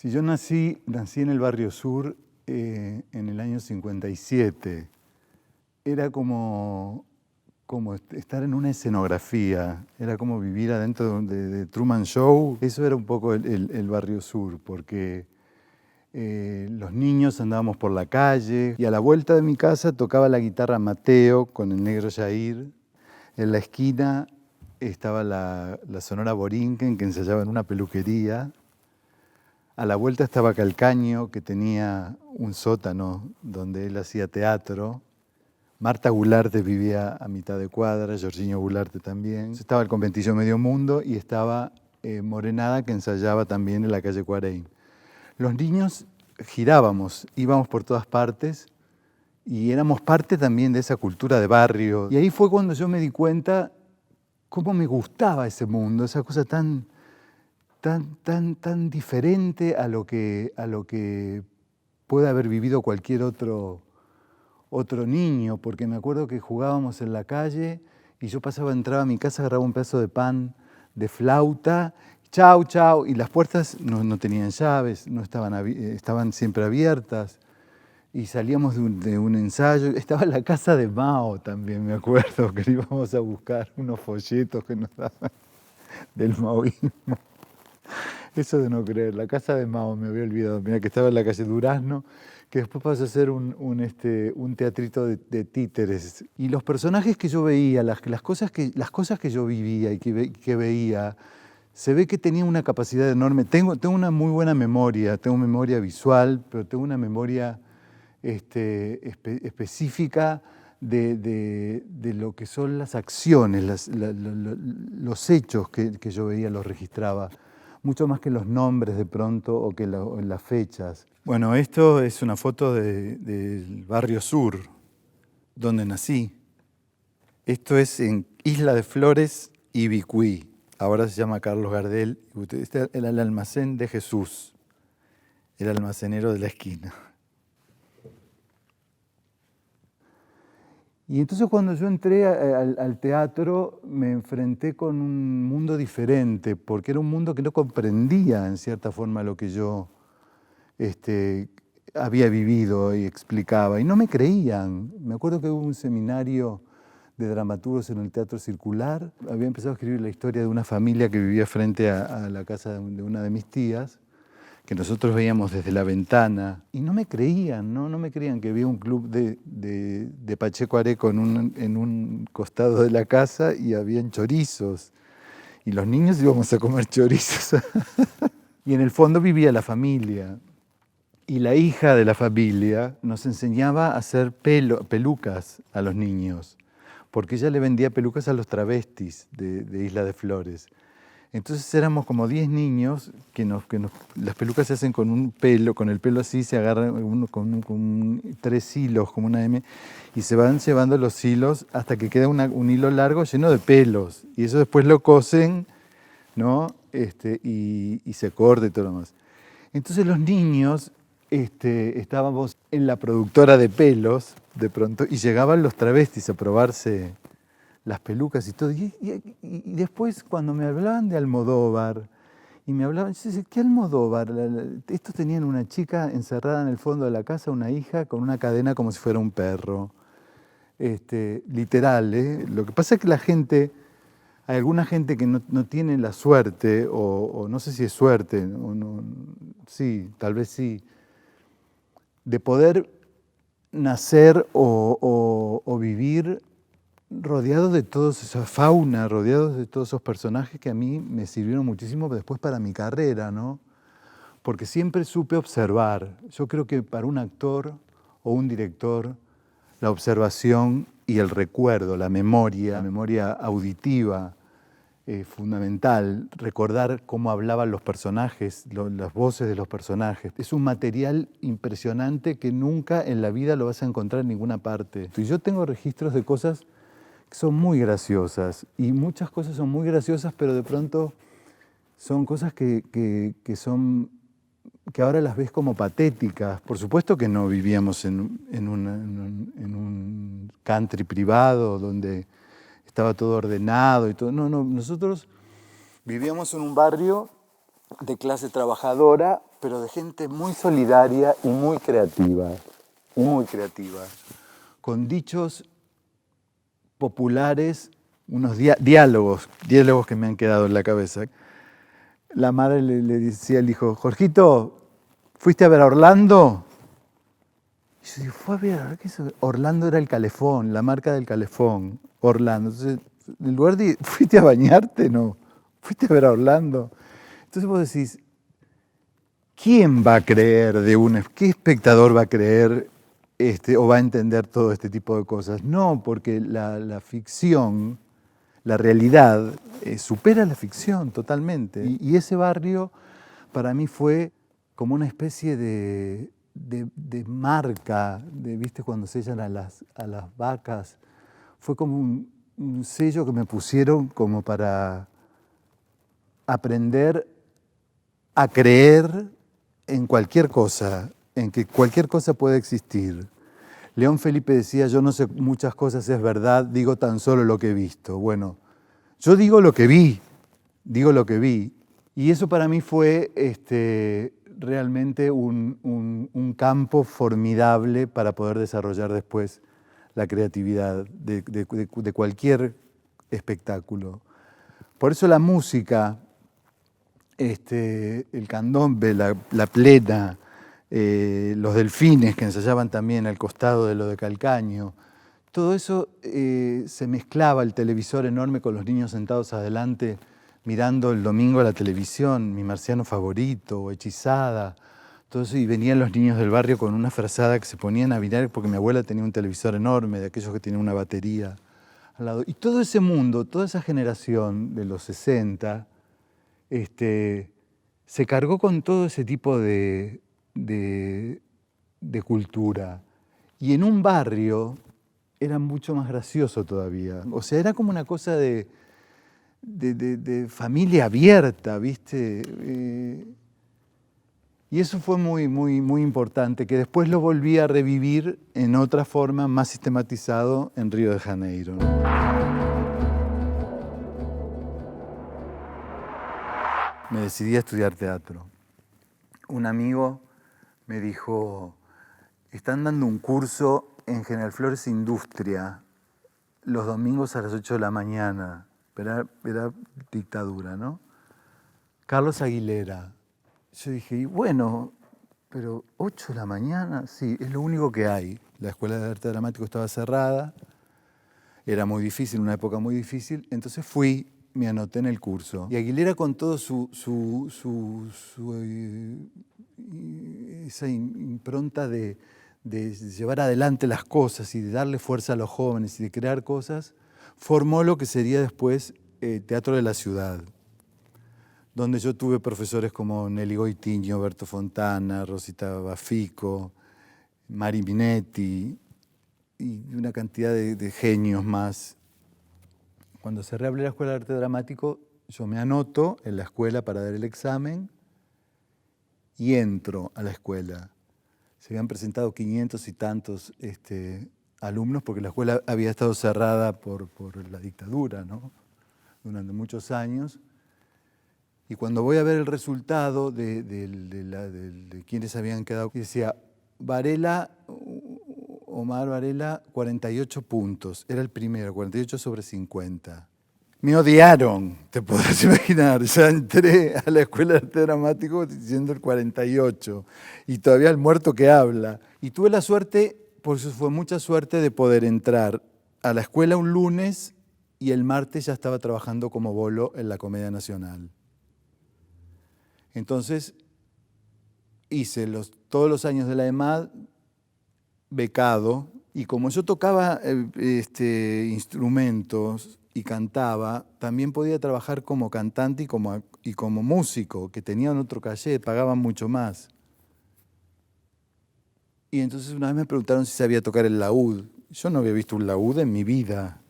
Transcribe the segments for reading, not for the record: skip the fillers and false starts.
Si yo nací en el Barrio Sur en el año 57. Era como estar en una escenografía, era como vivir adentro de Truman Show. Eso era un poco el Barrio Sur, porque los niños andábamos por la calle y a la vuelta de mi casa tocaba la guitarra Mateo con el negro Jair. En la esquina estaba la Sonora Borinquen, que ensayaba en una peluquería. A la vuelta estaba Calcaño, que tenía un sótano donde él hacía teatro. Marta Gularte vivía a mitad de cuadra, Jorginho Gularte también. Estaba el Conventillo Medio Mundo y estaba Morenada, que ensayaba también en la calle Cuareim. Los niños girábamos, íbamos por todas partes y éramos parte también de esa cultura de barrio. Y ahí fue cuando yo me di cuenta cómo me gustaba ese mundo, esa cosa tan diferente a lo que puede haber vivido cualquier otro niño, porque me acuerdo que jugábamos en la calle y yo entraba a mi casa, agarraba un pedazo de pan de flauta, chau, chau, y las puertas no tenían llaves, estaban siempre abiertas, y salíamos de un ensayo. Estaba la casa de Mao también, me acuerdo, que íbamos a buscar unos folletos que nos daban del maoísmo. Eso de no creer, la casa de Mao, me había olvidado, mira, que estaba en la calle Durazno, que después pasó a ser un teatrito de títeres. Y los personajes que yo veía, las cosas que yo vivía y que veía, se ve que tenía una capacidad enorme. Tengo una muy buena memoria, tengo memoria visual, pero tengo una memoria específica de lo que son las acciones, los hechos que yo veía, los registraba. Mucho más que los nombres de pronto o que las fechas. Bueno, esto es una foto del Barrio Sur, donde nací. Esto es en Isla de Flores y Bicuí. Ahora se llama Carlos Gardel. Este era el almacén de Jesús, el almacenero de la esquina. Y entonces cuando yo entré al teatro me enfrenté con un mundo diferente, porque era un mundo que no comprendía en cierta forma lo que yo había vivido y explicaba, y no me creían. Me acuerdo que hubo un seminario de dramaturgos en el Teatro Circular. Había empezado a escribir la historia de una familia que vivía frente a la casa de una de mis tías, que nosotros veíamos desde la ventana, y no me creían, no me creían que había un club de Pacheco Areco en un costado de la casa y habían chorizos, y los niños íbamos a comer chorizos. Y en el fondo vivía la familia, y la hija de la familia nos enseñaba a hacer pelucas a los niños, porque ella le vendía pelucas a los travestis de Isla de Flores. Entonces éramos como 10 niños las pelucas se hacen con el pelo así, se agarran con 3 hilos, como una M, y se van llevando los hilos hasta que queda un hilo largo lleno de pelos. Y eso después lo cosen, ¿no? Y se corta y todo lo demás. Entonces los niños estábamos en la productora de pelos, de pronto, y llegaban los travestis a probarse las pelucas y todo. Y después cuando me hablaban de Almodóvar, y me hablaban, yo decía, ¿qué Almodóvar? Estos tenían una chica encerrada en el fondo de la casa, una hija con una cadena como si fuera un perro. Literal, ¿eh? Lo que pasa es que hay alguna gente que no tiene la suerte, o no sé si es suerte, sí, tal vez sí, de poder nacer o vivir rodeados de toda esa fauna, rodeados de todos esos personajes que a mí me sirvieron muchísimo después para mi carrera, ¿no? Porque siempre supe observar. Yo creo que para un actor o un director, la observación y el recuerdo, la memoria auditiva, fundamental, recordar cómo hablaban los personajes, las voces de los personajes. Es un material impresionante que nunca en la vida lo vas a encontrar en ninguna parte. Y yo tengo registros de cosas que son muy graciosas, y muchas cosas son muy graciosas, pero de pronto son cosas que ahora las ves como patéticas. Por supuesto que no vivíamos en un country privado donde estaba todo ordenado y todo. No, nosotros vivíamos en un barrio de clase trabajadora, pero de gente muy solidaria y muy creativa, con dichos populares, unos diálogos que me han quedado en la cabeza. La madre le decía al hijo, Jorgito, ¿fuiste a ver a Orlando? Y yo digo, fue a ver, ¿qué es eso? Orlando era el calefón, la marca del calefón, Orlando. Entonces, en lugar de, ¿fuiste a bañarte? No, ¿fuiste a ver a Orlando? Entonces vos decís, ¿quién va a creer qué espectador va a creer o va a entender todo este tipo de cosas? No, porque la ficción, la realidad, supera la ficción totalmente. Y ese barrio para mí fue como una especie de marca, ¿viste? Cuando sellan a las vacas. Fue como un sello que me pusieron como para aprender a creer en cualquier cosa, en que cualquier cosa puede existir. León Felipe decía, yo no sé muchas cosas, es verdad, digo tan solo lo que he visto. Bueno, yo digo lo que vi. Y eso para mí fue realmente un campo formidable para poder desarrollar después la creatividad de cualquier espectáculo. Por eso la música, el candombe, la plena, los delfines que ensayaban también al costado de lo de Calcaño, todo eso se mezclaba, el televisor enorme con los niños sentados adelante mirando el domingo la televisión, Mi marciano favorito, o Hechizada, todo eso, y venían los niños del barrio con una frazada que se ponían a mirar porque mi abuela tenía un televisor enorme, de aquellos que tienen una batería al lado. Y todo ese mundo, toda esa generación de los 60, se cargó con todo ese tipo de cultura. Y en un barrio era mucho más gracioso todavía. O sea, era como una cosa de familia abierta, ¿viste? Y eso fue muy importante, que después lo volví a revivir en otra forma, más sistematizado en Río de Janeiro, ¿no? Me decidí a estudiar teatro. Un amigo me dijo, están dando un curso en General Flores Industria los domingos a las 8 de la mañana. Era dictadura, ¿no? Carlos Aguilera. Yo dije, y bueno, pero 8 de la mañana, sí, es lo único que hay. La Escuela de Arte Dramático estaba cerrada, era muy difícil, una época muy difícil, entonces fui, me anoté en el curso. Y Aguilera con todo esa impronta de llevar adelante las cosas y de darle fuerza a los jóvenes y de crear cosas, formó lo que sería después Teatro de la Ciudad, donde yo tuve profesores como Nelly Goitiño, Berto Fontana, Rosita Bafico, Mari Minetti y una cantidad de genios más. Cuando se reabre la Escuela de Arte Dramático, yo me anoto en la escuela para dar el examen y entro a la escuela. Se habían presentado 500 y tantos alumnos porque la escuela había estado cerrada por la dictadura, ¿no? Durante muchos años. Y cuando voy a ver el resultado de quienes habían quedado, decía, Omar Varela, 48 puntos. Era el primero, 48 sobre 50. Me odiaron, te podrás imaginar. Ya entré a la Escuela de Arte Dramático diciendo el 48. Y todavía el muerto que habla. Y tuve la suerte, por eso fue mucha suerte, de poder entrar a la escuela un lunes y el martes ya estaba trabajando como bolo en la Comedia Nacional. Entonces hice todos los años de la EMAD becado, y como yo tocaba instrumentos y cantaba, también podía trabajar como cantante y como músico, que tenían otro cachet, pagaban mucho más. Y entonces una vez me preguntaron si sabía tocar el laúd. Yo no había visto un laúd en mi vida.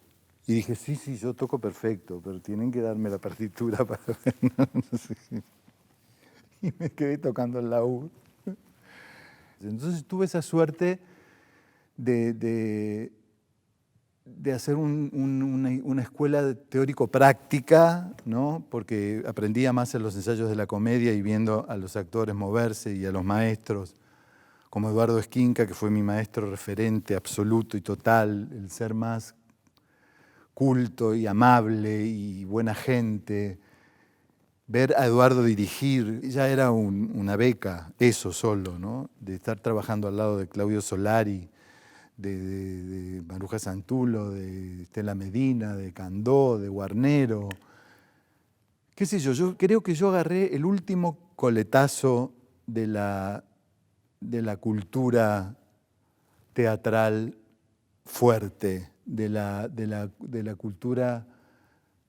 Y dije, sí, yo toco perfecto, pero tienen que darme la partitura para ver. No sé. Y me quedé tocando el laúd. Entonces tuve esa suerte de de hacer una escuela teórico-práctica, ¿no? Porque aprendía más en los ensayos de la comedia y viendo a los actores moverse y a los maestros, como Eduardo Esquinca, que fue mi maestro referente absoluto y total, el ser más culto y amable y buena gente. Ver a Eduardo dirigir ya era una beca, eso solo, ¿no? De estar trabajando al lado de Claudio Solari, de Maruja Santulo, de Estela Medina, de Candó, de Guarnero. Qué sé yo creo que yo agarré el último coletazo de la cultura teatral fuerte, de la cultura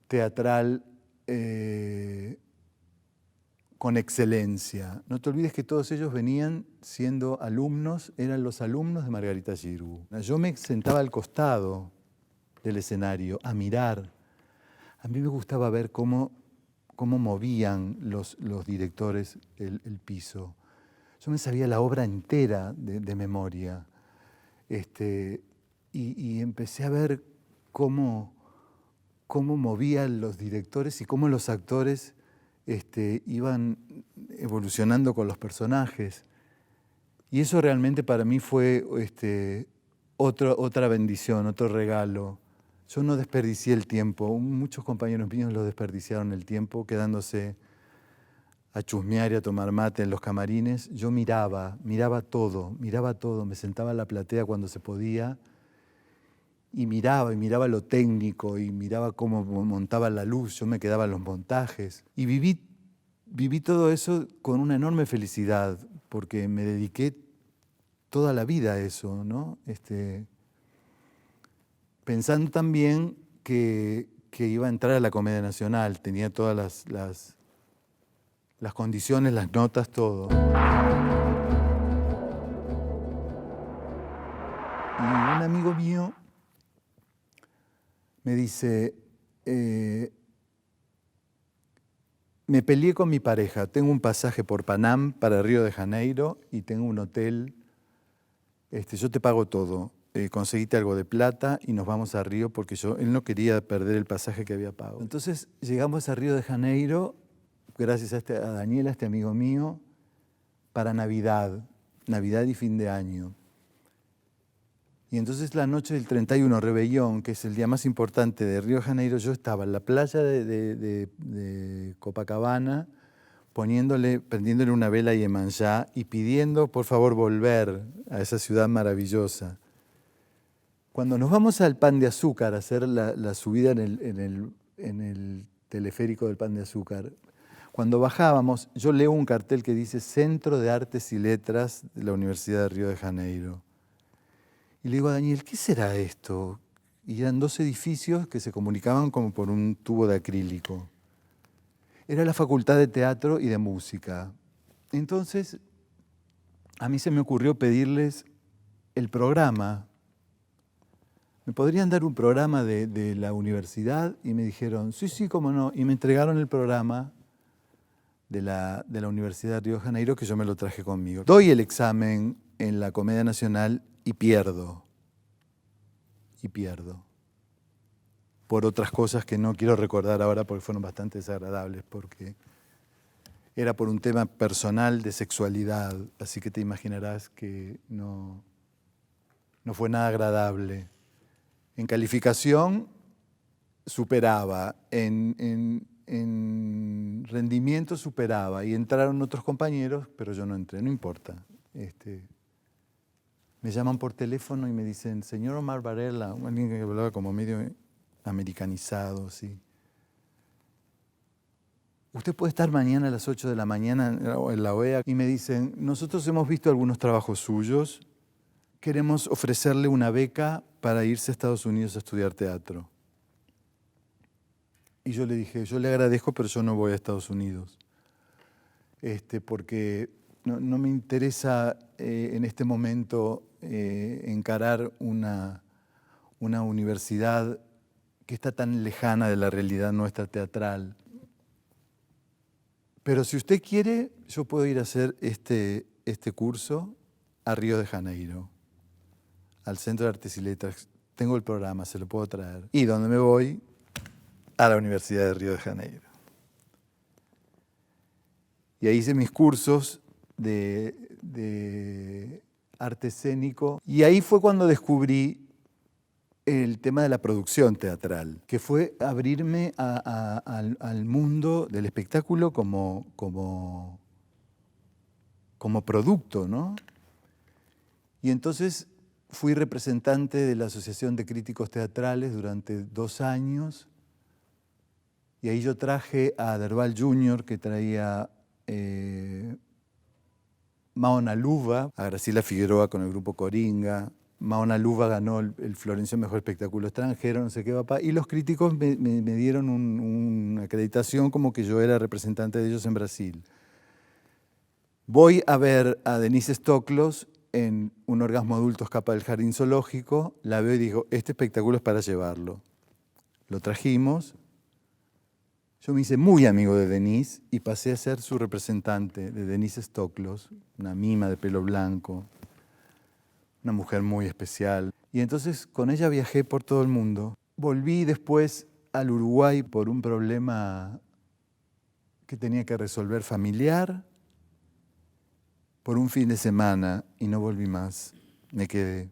teatral con excelencia. No te olvides que todos ellos venían siendo alumnos, eran los alumnos de Margarita Xirgu. Yo me sentaba al costado del escenario a mirar. A mí me gustaba ver cómo movían los directores el piso. Yo me sabía la obra entera de memoria. Y empecé a ver cómo movían los directores y cómo los actores iban evolucionando con los personajes. Y eso realmente para mí fue otra bendición, otro regalo. Yo no desperdicié el tiempo. Muchos compañeros míos lo desperdiciaron el tiempo quedándose a chusmear y a tomar mate en los camarines. Yo miraba todo. Me sentaba en la platea cuando se podía y miraba lo técnico y miraba cómo montaban la luz. Yo me quedaba en los montajes y viví todo eso con una enorme felicidad porque me dediqué toda la vida a eso, ¿no? Pensando también que iba a entrar a la Comedia Nacional, tenía todas las condiciones, las notas, todo. Y un amigo mío me dice, me peleé con mi pareja, tengo un pasaje por Panam para Río de Janeiro y tengo un hotel, yo te pago todo, conseguiste algo de plata y nos vamos a Río porque él no quería perder el pasaje que había pagado. Entonces llegamos a Río de Janeiro, gracias a Daniel, a este amigo mío, para Navidad y fin de año. Y entonces la noche del 31, Rebellón, que es el día más importante de Río de Janeiro, yo estaba en la playa de Copacabana, prendiéndole una vela a Iemanjá y pidiendo por favor volver a esa ciudad maravillosa. Cuando nos vamos al Pan de Azúcar a hacer la subida en el teleférico del Pan de Azúcar, cuando bajábamos, yo leo un cartel que dice Centro de Artes y Letras de la Universidad de Río de Janeiro. Y le digo a Daniel, ¿qué será esto? Y eran 2 edificios que se comunicaban como por un tubo de acrílico. Era la Facultad de Teatro y de Música. Entonces, a mí se me ocurrió pedirles el programa. ¿Me podrían dar un programa de la universidad? Y me dijeron, sí, cómo no. Y me entregaron el programa de la Universidad de Río de Janeiro, que yo me lo traje conmigo. Doy el examen en la Comedia Nacional y pierdo. Por otras cosas que no quiero recordar ahora porque fueron bastante desagradables, porque era por un tema personal de sexualidad, así que te imaginarás que no fue nada agradable. En calificación superaba, en rendimiento superaba, y entraron otros compañeros, pero yo no entré, no importa. Me llaman por teléfono y me dicen, señor Omar Varela, alguien que hablaba como medio americanizado, sí. Usted puede estar mañana a las 8 de la mañana en la OEA. Y me dicen, nosotros hemos visto algunos trabajos suyos, queremos ofrecerle una beca para irse a Estados Unidos a estudiar teatro. Y yo le dije, yo le agradezco, pero yo no voy a Estados Unidos. Porque no me interesa en este momento encarar una universidad que está tan lejana de la realidad nuestra teatral. Pero si usted quiere, yo puedo ir a hacer este curso a Río de Janeiro, al Centro de Artes y Letras. tengo el programa, se lo puedo traer. ¿Y dónde me voy? A la Universidad de Río de Janeiro. Y ahí hice mis cursos de arte escénico. Y ahí fue cuando descubrí el tema de la producción teatral, que fue abrirme al mundo del espectáculo como producto, ¿no? Y entonces fui representante de la Asociación de Críticos Teatrales durante 2 años, y ahí yo traje a Derbal Jr., que traía Maona Luva, a Graciela Figueroa con el grupo Coringa. Maona Luva ganó el Florencio Mejor Espectáculo Extranjero, no sé qué, papá. Y los críticos me dieron una acreditación como que yo era representante de ellos en Brasil. Voy a ver a Denise Stoklos en Un orgasmo adulto escapa del jardín zoológico. La veo y digo, este espectáculo es para llevarlo. Lo trajimos. Yo me hice muy amigo de Denise y pasé a ser su representante, de Denise Stoklos, una mima de pelo blanco, una mujer muy especial. Y entonces con ella viajé por todo el mundo. Volví después al Uruguay por un problema que tenía que resolver familiar, por un fin de semana, y no volví más. Me quedé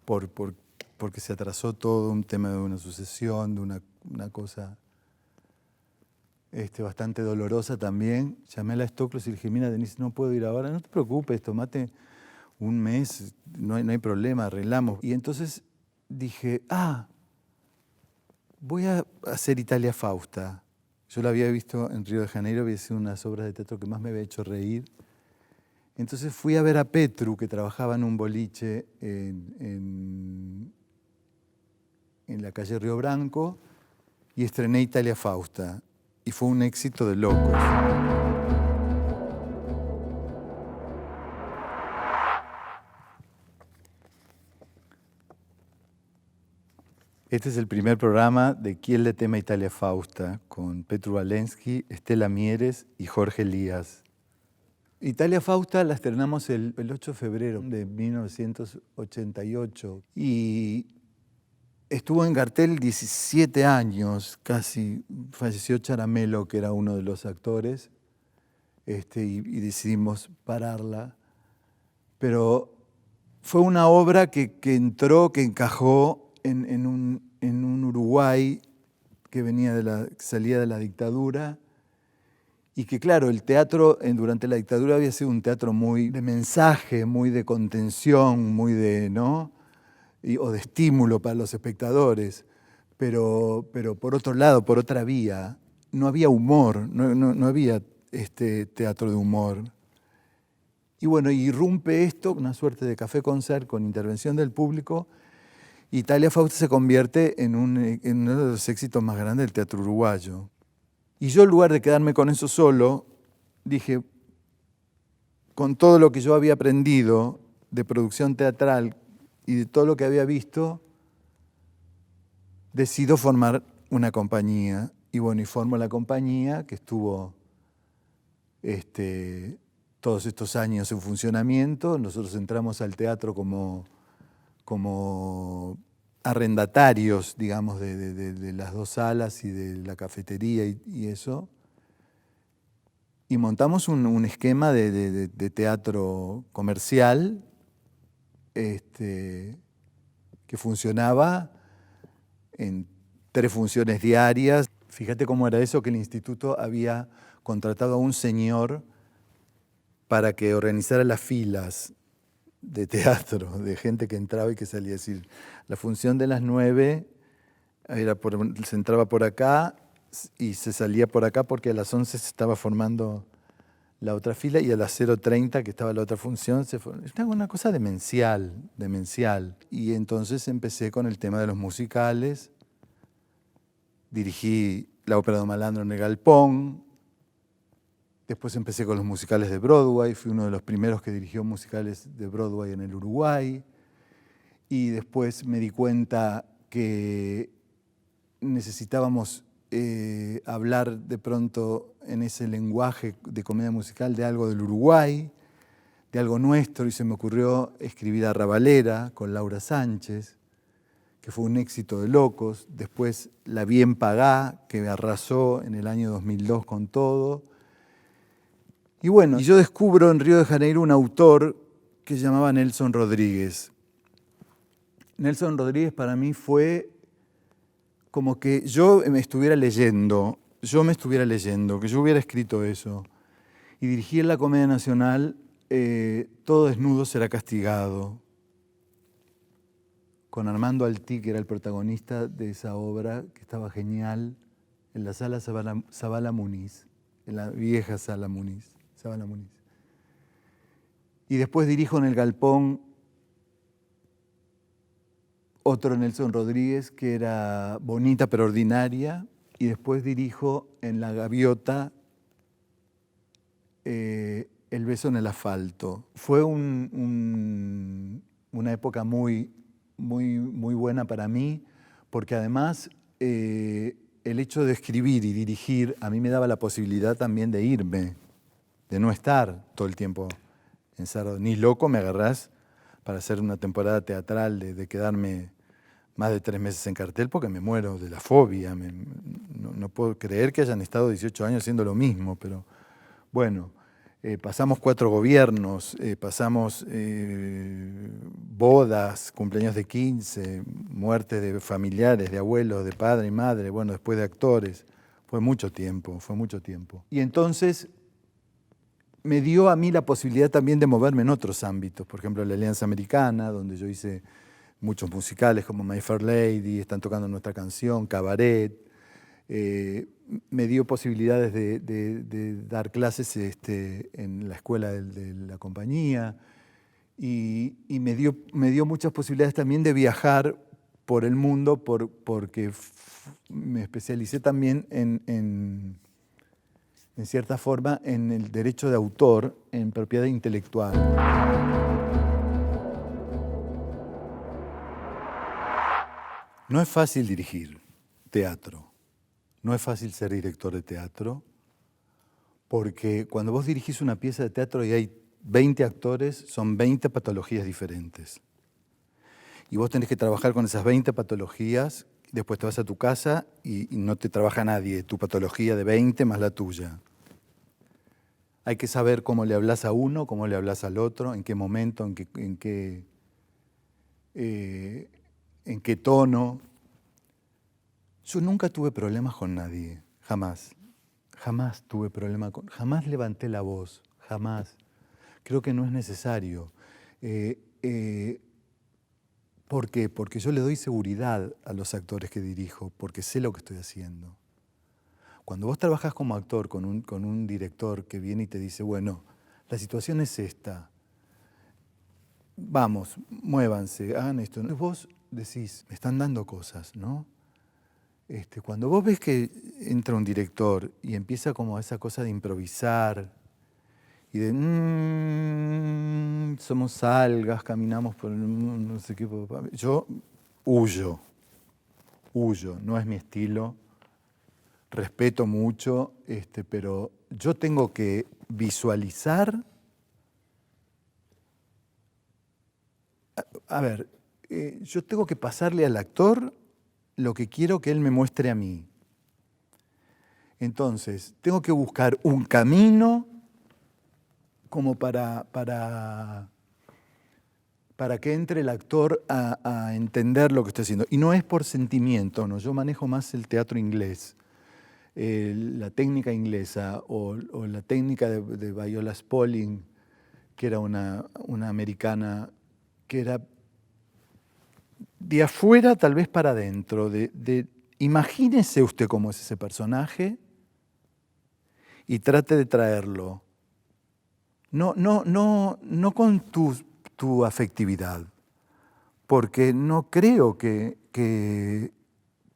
porque se atrasó todo, un tema de una sucesión, de una cosa bastante dolorosa también. Llamé a la Stoklos y le dije, mira, Denise, no puedo ir ahora. No te preocupes, tomate un mes, no hay problema, arreglamos. Y entonces dije, voy a hacer Italia Fausta. Yo la había visto en Río de Janeiro, había sido unas obras de teatro que más me había hecho reír. Entonces fui a ver a Petru, que trabajaba en un boliche en la calle Río Branco, y estrené Italia Fausta. Y fue un éxito de locos. Este es el primer programa de Quién le tema Italia Fausta, con Petru Walensky, Estela Mieres y Jorge Elías. Italia Fausta la estrenamos el 8 de febrero de 1988 y estuvo en cartel 17 años, casi. Falleció Charamelo, que era uno de los actores, y decidimos pararla. Pero fue una obra que entró, que encajó en un Uruguay que salía de la dictadura. Y que claro, el teatro durante la dictadura había sido un teatro muy de mensaje, muy de contención, muy de, ¿no? O de estímulo para los espectadores. Pero por otro lado, por otra vía, no había humor, no había teatro de humor. Y bueno, irrumpe esto, una suerte de café-concert con intervención del público. Italia Fausta se convierte en uno de los éxitos más grandes del teatro uruguayo. Y yo, en lugar de quedarme con eso solo, dije, con todo lo que yo había aprendido de producción teatral y de todo lo que había visto, decido formar una compañía. Y bueno, y formo la compañía que estuvo todos estos años en funcionamiento. Nosotros entramos al teatro como arrendatarios, digamos, de las 2 salas y de la cafetería y eso. Y montamos un esquema de teatro comercial que funcionaba en 3 funciones diarias. Fíjate cómo era eso, que el instituto había contratado a un señor para que organizara las filas de teatro, de gente que entraba y que salía. Es decir, la función de las 9 se entraba por acá y se salía por acá porque a las 11 se estaba formando la otra fila y a las 0:30 que estaba la otra función, era una cosa demencial. Y entonces empecé con el tema de los musicales, dirigí la ópera de Malandro en el Galpón, después empecé con los musicales de Broadway, fui uno de los primeros que dirigió musicales de Broadway en el Uruguay, y después me di cuenta que necesitábamos hablar de pronto en ese lenguaje de comedia musical de algo del Uruguay. de algo nuestro y se me ocurrió escribir Arrabalera con Laura Sánchez, que fue un éxito de locos. Después La Bien Pagá, que me arrasó en el año 2002 con todo. Y bueno, yo descubro en Río de Janeiro un autor que se llamaba Nelson Rodríguez. Nelson Rodríguez para mí fue como que yo me estuviera leyendo, que yo hubiera escrito eso. Y dirigí en la Comedia Nacional Todo desnudo será castigado, con Armando Altí, que era el protagonista de esa obra, que estaba genial, en la sala Zabala Muniz, en la vieja sala Zabala Muniz. Y después dirijo en el Galpón otro Nelson Rodríguez, que era Bonita pero ordinaria, y después dirijo en La Gaviota El beso en el asfalto. Fue una época muy buena para mí, porque además el hecho de escribir y dirigir a mí me daba la posibilidad también de irme, de no estar todo el tiempo encerrado. Ni loco me agarrás para hacer una temporada teatral, de quedarme más de 3 meses en cartel, porque me muero de la fobia. No puedo creer que hayan estado 18 años haciendo lo mismo, pero bueno. Pasamos 4 gobiernos, pasamos bodas, cumpleaños de 15, muertes de familiares, de abuelos, de padre y madre, bueno, después de actores. Fue mucho tiempo. Y entonces me dio a mí la posibilidad también de moverme en otros ámbitos, por ejemplo, la Alianza Americana, donde yo hice muchos musicales como My Fair Lady, Están tocando nuestra canción, Cabaret. Me dio posibilidades de dar clases en la escuela de la compañía y me dio muchas posibilidades también de viajar por el mundo porque me especialicé también en cierta forma en el derecho de autor, en propiedad intelectual. No es fácil dirigir teatro. No es fácil ser director de teatro, porque cuando vos dirigís una pieza de teatro y hay 20 actores, son 20 patologías diferentes. Y vos tenés que trabajar con esas 20 patologías, después te vas a tu casa y no te trabaja nadie, tu patología de 20 más la tuya. Hay que saber cómo le hablas a uno, cómo le hablas al otro, en qué momento, en qué tono. Yo nunca tuve problemas con nadie, jamás. Jamás tuve problemas jamás levanté la voz, jamás. Creo que no es necesario. ¿Por qué? Porque yo le doy seguridad a los actores que dirijo, porque sé lo que estoy haciendo. Cuando vos trabajás como actor con un director que viene y te dice, bueno, la situación es esta, vamos, muévanse, hagan esto. Vos decís, me están dando cosas, ¿no? Cuando vos ves que entra un director y empieza como esa cosa de improvisar y de somos algas, caminamos por no sé qué, yo huyo, no es mi estilo, respeto mucho, pero yo tengo que visualizar. A ver, yo tengo que pasarle al actor lo que quiero que él me muestre a mí. Entonces, tengo que buscar un camino como para que entre el actor a entender lo que estoy haciendo. Y no es por sentimiento, no. Yo manejo más el teatro inglés, la técnica inglesa o la técnica de Viola Spolin, que era una americana que era de afuera tal vez para adentro, imagínese usted cómo es ese personaje y trate de traerlo. No con tu afectividad, porque no creo que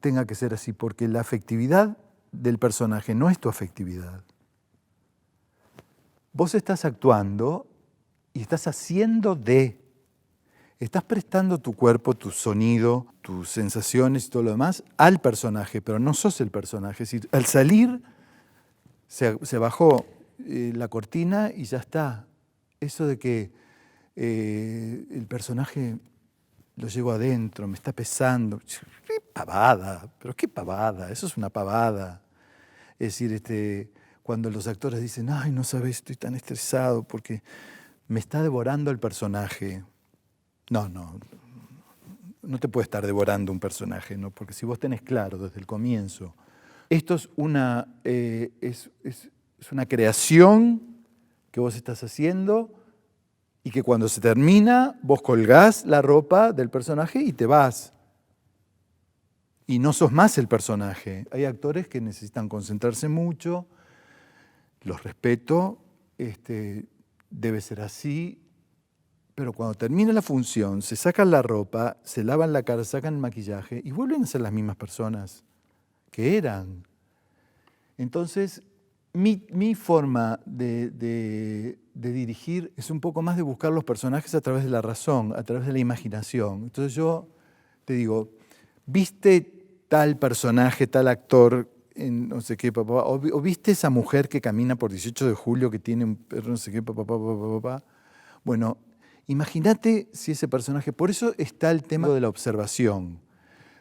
tenga que ser así, porque la afectividad del personaje no es tu afectividad. Vos estás actuando y estás haciendo estás prestando tu cuerpo, tu sonido, tus sensaciones y todo lo demás al personaje, pero no sos el personaje. Es decir, al salir se bajó la cortina y ya está. Eso de que el personaje lo llevo adentro, me está pesando. ¡Qué pavada! ¿Pero qué pavada? Eso es una pavada. Es decir, cuando los actores dicen, ay, no sabes, estoy tan estresado porque me está devorando el personaje. No, no te puede estar devorando un personaje, ¿no? Porque si vos tenés claro desde el comienzo, esto es una creación que vos estás haciendo y que cuando se termina, vos colgás la ropa del personaje y te vas. Y no sos más el personaje. Hay actores que necesitan concentrarse mucho, los respeto, debe ser así, pero cuando termina la función, se sacan la ropa, se lavan la cara, sacan el maquillaje y vuelven a ser las mismas personas que eran. Entonces, mi forma de dirigir es un poco más de buscar los personajes a través de la razón, a través de la imaginación. Entonces yo te digo, ¿viste tal personaje, tal actor en no sé qué, papá? ¿O viste esa mujer que camina por 18 de julio que tiene un perro, no sé qué, papá? Bueno, imagínate si ese personaje... Por eso está el tema de la observación.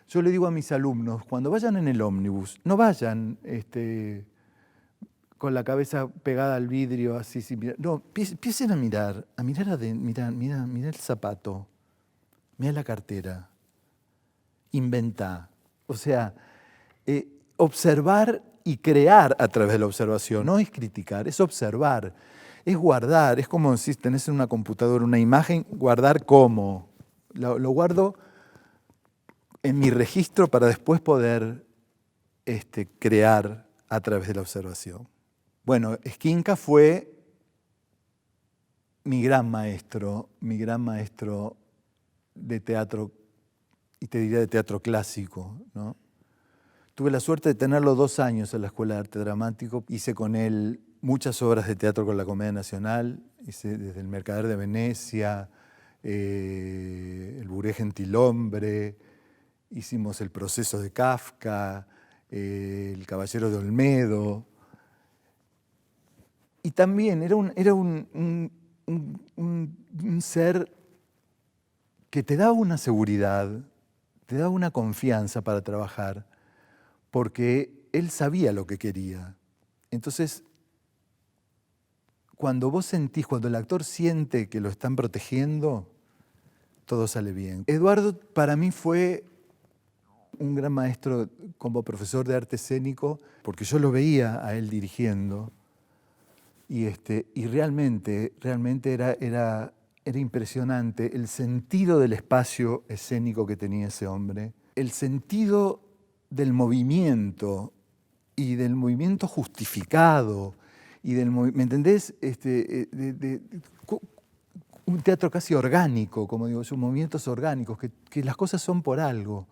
Yo le digo a mis alumnos, cuando vayan en el ómnibus, no vayan con la cabeza pegada al vidrio, así, no, empiecen a mirar mira el zapato, mira la cartera, inventá. O sea, observar y crear a través de la observación, no es criticar, es observar, es guardar, es como si tenés en una computadora una imagen, guardar cómo. Lo guardo en mi registro para después poder crear a través de la observación. Bueno, Esquinca fue mi gran maestro de teatro, y te diría de teatro clásico, ¿no? Tuve la suerte de tenerlo 2 años en la Escuela de Arte Dramático. Hice con él muchas obras de teatro con la Comedia Nacional. Hice desde El Mercader de Venecia, El Buré Gentilhombre, hicimos El Proceso de Kafka, El Caballero de Olmedo. Y también era un ser que te daba una seguridad, te daba una confianza para trabajar, porque él sabía lo que quería. Entonces, cuando el actor siente que lo están protegiendo, todo sale bien. Eduardo para mí fue un gran maestro como profesor de arte escénico, porque yo lo veía a él dirigiendo, y realmente era impresionante el sentido del espacio escénico que tenía ese hombre, el sentido del movimiento y del movimiento justificado y ¿me entendés? Un teatro casi orgánico, como digo, son movimientos orgánicos, que las cosas son por algo.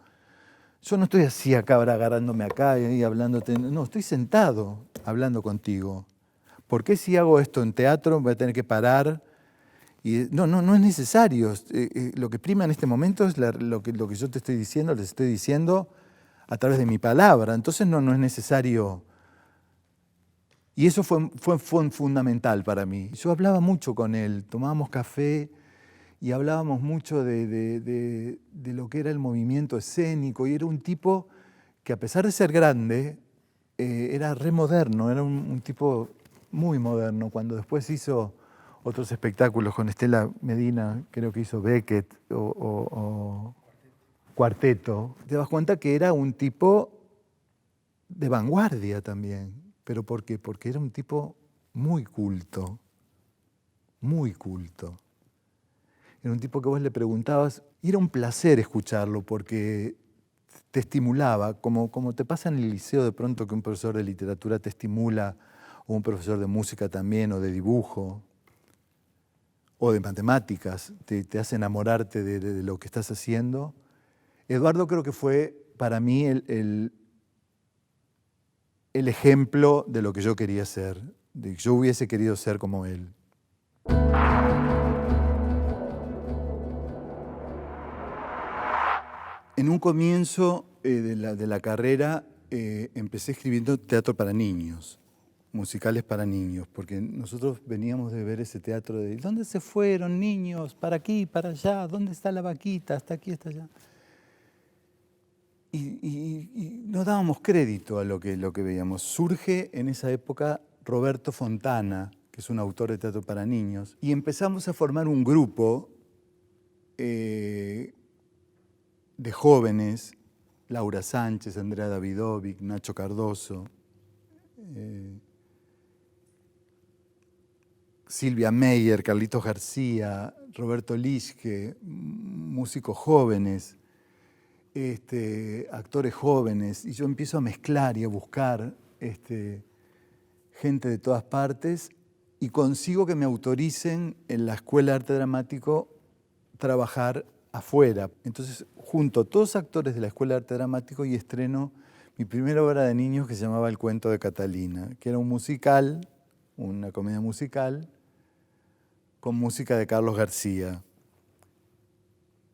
Yo no estoy así acá ahora agarrándome acá y hablándote, no, estoy sentado hablando contigo. ¿Por qué si hago esto en teatro voy a tener que parar? Y no es necesario. Lo que prima en este momento es lo que yo te estoy diciendo, les estoy diciendo a través de mi palabra. Entonces no es necesario. Y eso fue fundamental para mí. Yo hablaba mucho con él, tomábamos café y hablábamos mucho de lo que era el movimiento escénico. Y era un tipo que a pesar de ser grande, era re moderno, era un tipo muy moderno. Cuando después hizo otros espectáculos con Estela Medina, creo que hizo Beckett o Cuarteto, te das cuenta que era un tipo de vanguardia también. ¿Pero por qué? Porque era un tipo muy culto, muy culto. Era un tipo que vos le preguntabas, y era un placer escucharlo porque te estimulaba, como te pasa en el liceo de pronto que un profesor de literatura te estimula, o un profesor de música también, o de dibujo, o de matemáticas, te hace enamorarte de lo que estás haciendo. Eduardo creo que fue para mí el ejemplo de lo que yo quería ser, de que yo hubiese querido ser como él. En un comienzo de la carrera empecé escribiendo teatro para niños. musicales para niños, porque nosotros veníamos de ver ese teatro de ¿dónde se fueron niños? ¿Para aquí, para allá? ¿Dónde está la vaquita? ¿Está aquí, está allá? Y no dábamos crédito a lo que veíamos. Surge en esa época Roberto Fontana, que es un autor de teatro para niños, y empezamos a formar un grupo de jóvenes, Laura Sánchez, Andrea Davidovic, Nacho Cardoso, Silvia Meyer, Carlitos García, Roberto Lischke, músicos jóvenes, actores jóvenes, y yo empiezo a mezclar y a buscar gente de todas partes y consigo que me autoricen en la Escuela de Arte Dramático trabajar afuera. Entonces junto a todos actores de la Escuela de Arte Dramático y estreno mi primera obra de niños que se llamaba El cuento de Catalina, que era un musical, una comedia musical, con música de Carlos García.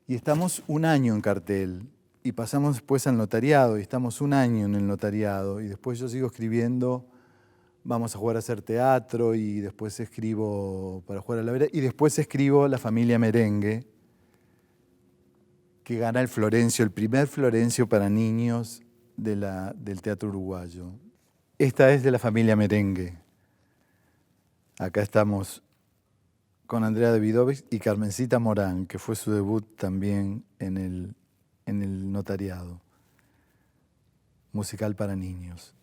Y estamos un año en cartel. Y pasamos después al notariado, y estamos un año en el notariado, y después yo sigo escribiendo, vamos a jugar a hacer teatro, y después escribo para jugar a la vera, y después escribo La familia merengue, que gana el Florencio, el primer Florencio para niños del teatro uruguayo. Esta es de La familia merengue. Acá estamos con Andrea Davidovic y Carmencita Morán, que fue su debut también en el notariado, musical para niños.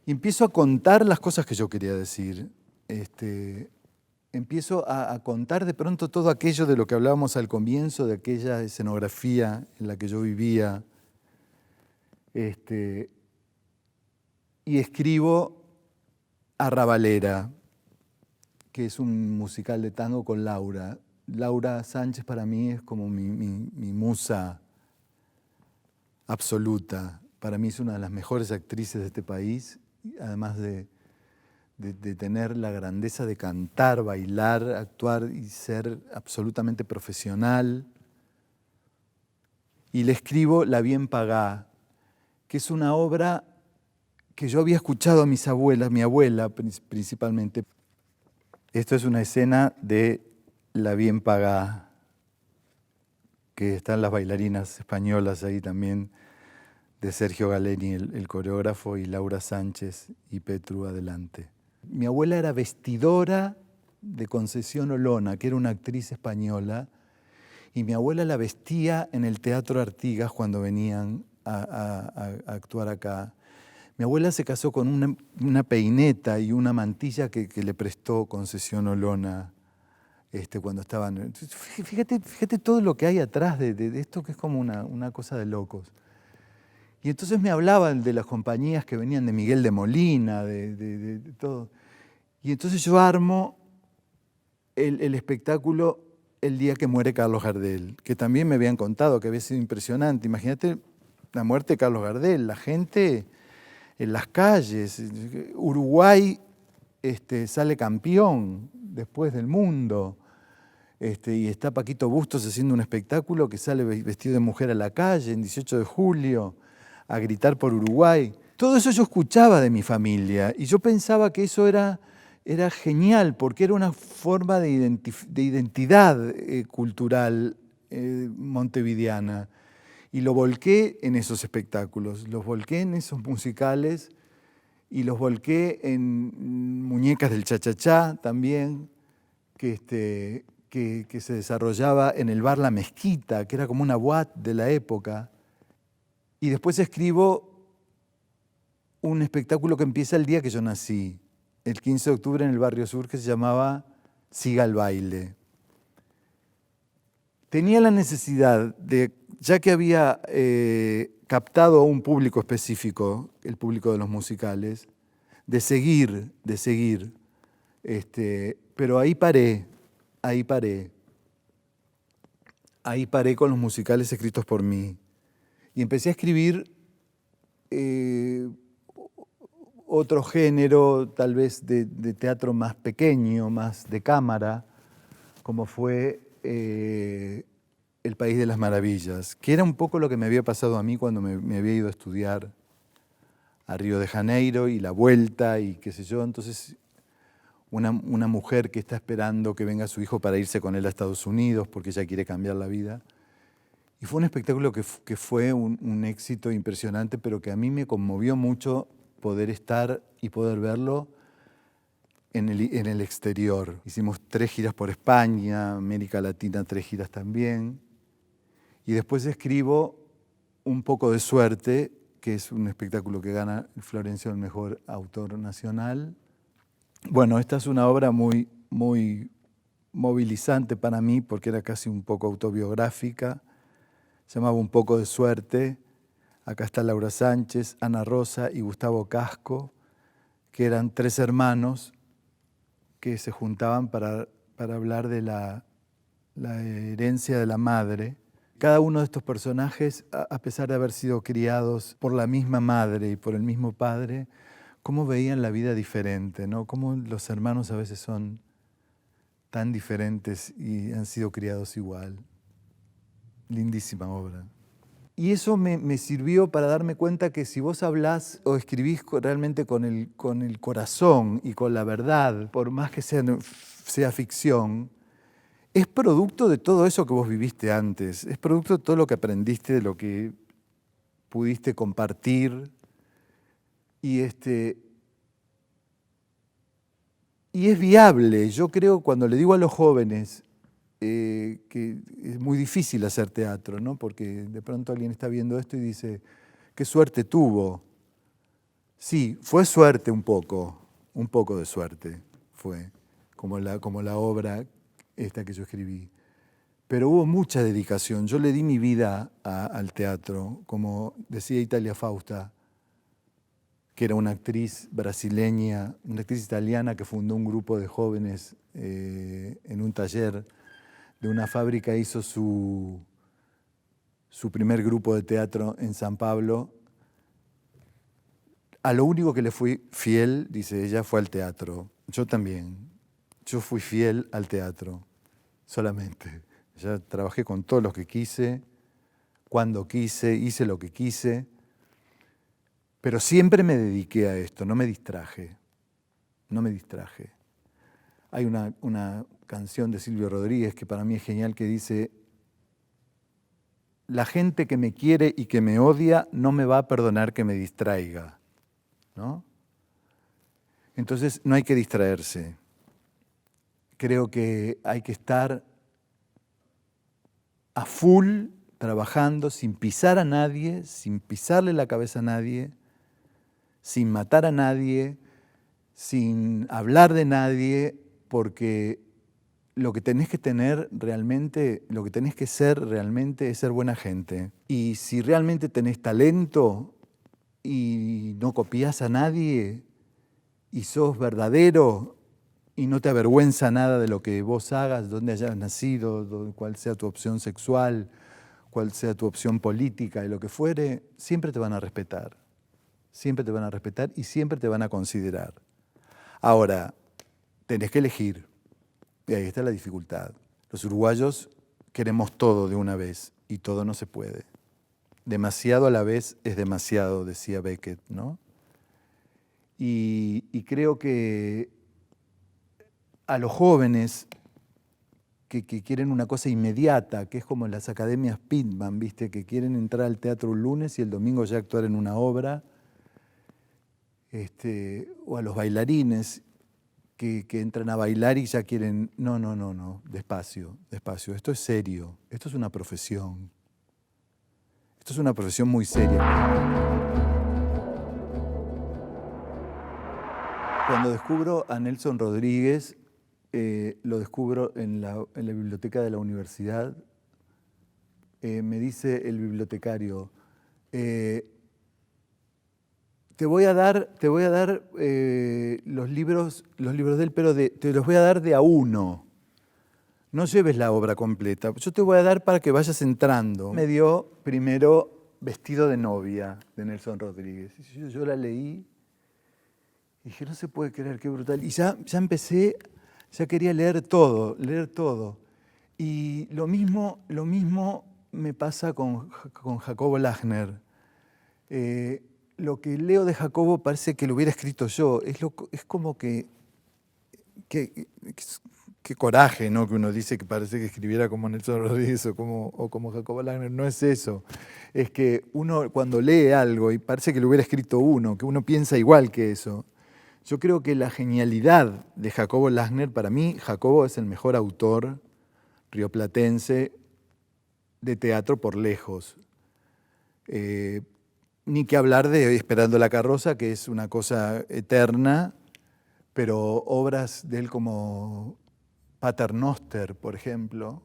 Y empiezo a contar las cosas que yo quería decir. Empiezo a contar de pronto todo aquello de lo que hablábamos al comienzo, de aquella escenografía en la que yo vivía. Y escribo Arrabalera, que es un musical de tango con Laura. Laura Sánchez para mí es como mi musa absoluta. Para mí es una de las mejores actrices de este país, además de tener la grandeza de cantar, bailar, actuar y ser absolutamente profesional. Y le escribo La bien pagá, que es una obra que yo había escuchado a mis abuelas, mi abuela principalmente. Esto es una escena de La bien pagá, que están las bailarinas españolas ahí también, de Sergio Galeni, el coreógrafo, y Laura Sánchez y Petru adelante. Mi abuela era vestidora de Concesión Olona, que era una actriz española, y mi abuela la vestía en el Teatro Artigas cuando venían a actuar acá. Mi abuela se casó con una peineta y una mantilla que le prestó Concesión Olona cuando estaban. Fíjate todo lo que hay atrás de esto, que es como una cosa de locos. Y entonces me hablaban de las compañías que venían de Miguel de Molina, de todo. Y entonces yo armo el espectáculo el día que muere Carlos Gardel, que también me habían contado que había sido impresionante. Imagínate la muerte de Carlos Gardel, la gente en las calles. Uruguay sale campeón después del mundo. Y está Paquito Bustos haciendo un espectáculo que sale vestido de mujer a la calle en 18 de julio a gritar por Uruguay. Todo eso yo escuchaba de mi familia y yo pensaba que eso era genial porque era una forma de identidad cultural montevideana. Y lo volqué en esos espectáculos, los volqué en esos musicales y los volqué en Muñecas del Cha-Cha-Cha también, que se desarrollaba en el bar La Mezquita, que era como una boate de la época. Y después escribo un espectáculo que empieza el día que yo nací, el 15 de octubre en el Barrio Sur, que se llamaba Siga el baile. Tenía la necesidad de, ya que había captado a un público específico, el público de los musicales, de seguir, pero ahí paré con los musicales escritos por mí. Y empecé a escribir otro género, tal vez de teatro más pequeño, más de cámara, como fue El País de las Maravillas, que era un poco lo que me había pasado a mí cuando me había ido a estudiar a Río de Janeiro y la vuelta y qué sé yo. Entonces, una mujer que está esperando que venga su hijo para irse con él a Estados Unidos porque ella quiere cambiar la vida. Y fue un espectáculo que fue un éxito impresionante, pero que a mí me conmovió mucho poder estar y poder verlo en el exterior. Hicimos 3 giras por España, América Latina 3 giras también. Y después escribo Un poco de suerte, que es un espectáculo que gana Florencio el mejor autor nacional. Bueno, esta es una obra muy, muy movilizante para mí porque era casi un poco autobiográfica. Se llamaba Un poco de suerte. Acá está Laura Sánchez, Ana Rosa y Gustavo Casco, que eran 3 hermanos que se juntaban para hablar de la herencia de la madre. Cada uno de estos personajes, a pesar de haber sido criados por la misma madre y por el mismo padre, cómo veían la vida diferente, ¿no? Cómo los hermanos a veces son tan diferentes y han sido criados igual. Lindísima obra. Y eso me sirvió para darme cuenta que si vos hablás o escribís realmente con el corazón y con la verdad, por más que sea ficción, es producto de todo eso que vos viviste antes, es producto de todo lo que aprendiste, de lo que pudiste compartir. Y es viable. Yo creo, cuando le digo a los jóvenes que es muy difícil hacer teatro, ¿no? Porque de pronto alguien está viendo esto y dice, qué suerte tuvo. Sí, fue suerte un poco de suerte fue, como la obra esta que yo escribí. Pero hubo mucha dedicación. Yo le di mi vida al teatro, como decía Italia Fausta, que era una actriz brasileña, una actriz italiana que fundó un grupo de jóvenes en un taller de una fábrica, hizo su primer grupo de teatro en San Pablo. A lo único que le fui fiel, dice ella, fue al teatro. Yo también. Yo fui fiel al teatro, solamente. Ya trabajé con todos los que quise, cuando quise, hice lo que quise, pero siempre me dediqué a esto, no me distraje. Hay una canción de Silvio Rodríguez que para mí es genial que dice: la gente que me quiere y que me odia no me va a perdonar que me distraiga, ¿no? Entonces no hay que distraerse. Creo que hay que estar a full trabajando sin pisar a nadie, sin pisarle la cabeza a nadie, sin matar a nadie, sin hablar de nadie, porque lo que tenés que tener realmente, lo que tenés que ser realmente es ser buena gente. Y si realmente tenés talento y no copias a nadie y sos verdadero y no te avergüenza nada de lo que vos hagas, dónde hayas nacido, cuál sea tu opción sexual, cuál sea tu opción política y lo que fuere, siempre te van a respetar. Siempre te van a respetar y siempre te van a considerar. Ahora, tenés que elegir. Y ahí está la dificultad. Los uruguayos queremos todo de una vez y todo no se puede. Demasiado a la vez es demasiado, decía Beckett, ¿no? Y creo que a los jóvenes que quieren una cosa inmediata, que es como las academias Pitman, ¿viste? Que quieren entrar al teatro un lunes y el domingo ya actuar en una obra, o a los bailarines que entran a bailar y ya quieren, no, despacio, esto es serio, esto es una profesión muy seria. Cuando descubro a Nelson Rodríguez, lo descubro en la biblioteca de la universidad, me dice el bibliotecario, te voy a dar los libros de él, pero te los voy a dar de a uno. No lleves la obra completa. Yo te voy a dar para que vayas entrando. Me dio primero Vestido de novia, de Nelson Rodríguez. Yo la leí y dije, no se puede creer, qué brutal. Y ya empecé, ya quería leer todo. Y lo mismo me pasa con Jacobo Lachner. lo que leo de Jacobo parece que lo hubiera escrito yo. Es como que qué coraje, ¿no? Que uno dice que parece que escribiera como Nelson Rodríguez o como Jacobo Langer. No es eso. Es que uno cuando lee algo y parece que lo hubiera escrito uno, que uno piensa igual que eso. Yo creo que la genialidad de Jacobo Langer, para mí, Jacobo es el mejor autor rioplatense de teatro por lejos. Ni que hablar de Esperando la carroza, que es una cosa eterna, pero obras de él como Paternoster, por ejemplo,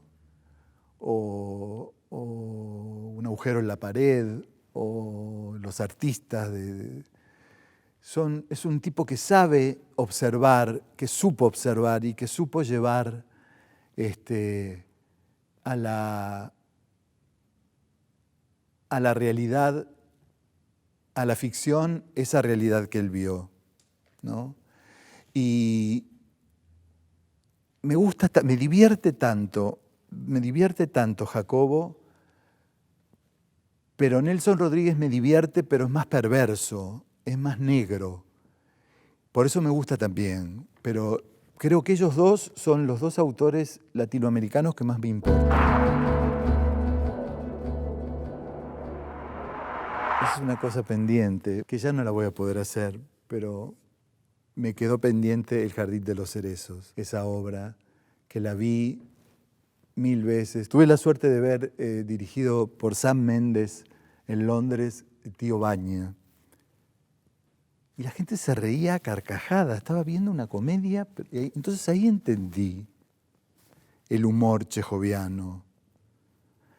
o Un agujero en la pared, o Los artistas. Es un tipo que sabe observar, que supo observar y que supo llevar a la realidad, a la ficción, esa realidad que él vio, ¿no? Y me divierte tanto Jacobo, pero Nelson Rodríguez me divierte, pero es más perverso, es más negro. Por eso me gusta también, pero creo que ellos dos son los dos autores latinoamericanos que más me importan. Es una cosa pendiente, que ya no la voy a poder hacer, pero me quedó pendiente El jardín de los cerezos, esa obra que la vi 1000 veces. Tuve la suerte de ver dirigido por Sam Mendes en Londres, Tío Baña. Y la gente se reía a carcajadas, estaba viendo una comedia. Entonces ahí entendí el humor chejoviano.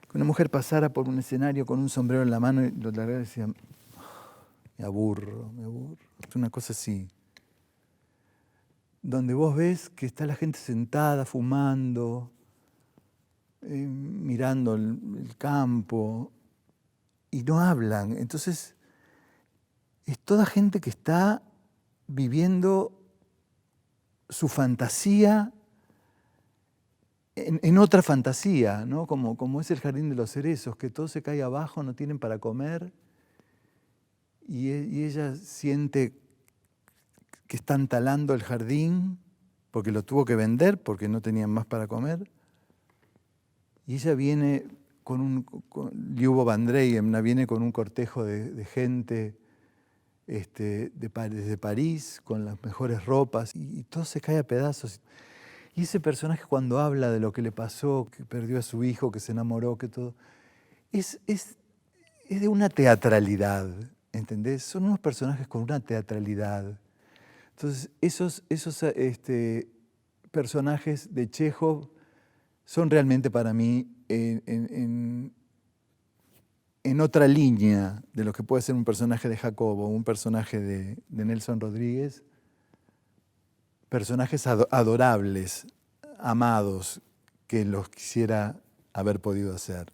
Que una mujer pasara por un escenario con un sombrero en la mano y lo largara y decía, me aburro. Es una cosa así. Donde vos ves que está la gente sentada, fumando, mirando el campo, y no hablan. Entonces, es toda gente que está viviendo su fantasía en otra fantasía, ¿no? Como es el jardín de los cerezos, que todo se cae abajo, no tienen para comer, y ella siente que están talando el jardín porque lo tuvo que vender, porque no tenían más para comer. Y ella viene Liubo Van Dreyen, viene con un cortejo de gente desde París, con las mejores ropas, y todo se cae a pedazos. Y ese personaje cuando habla de lo que le pasó, que perdió a su hijo, que se enamoró, que todo, es de una teatralidad, ¿entendés? Son unos personajes con una teatralidad. Entonces, esos personajes de Chekhov son realmente para mí en otra línea de lo que puede ser un personaje de Jacobo, un personaje de Nelson Rodríguez, personajes adorables, amados, que los quisiera haber podido hacer.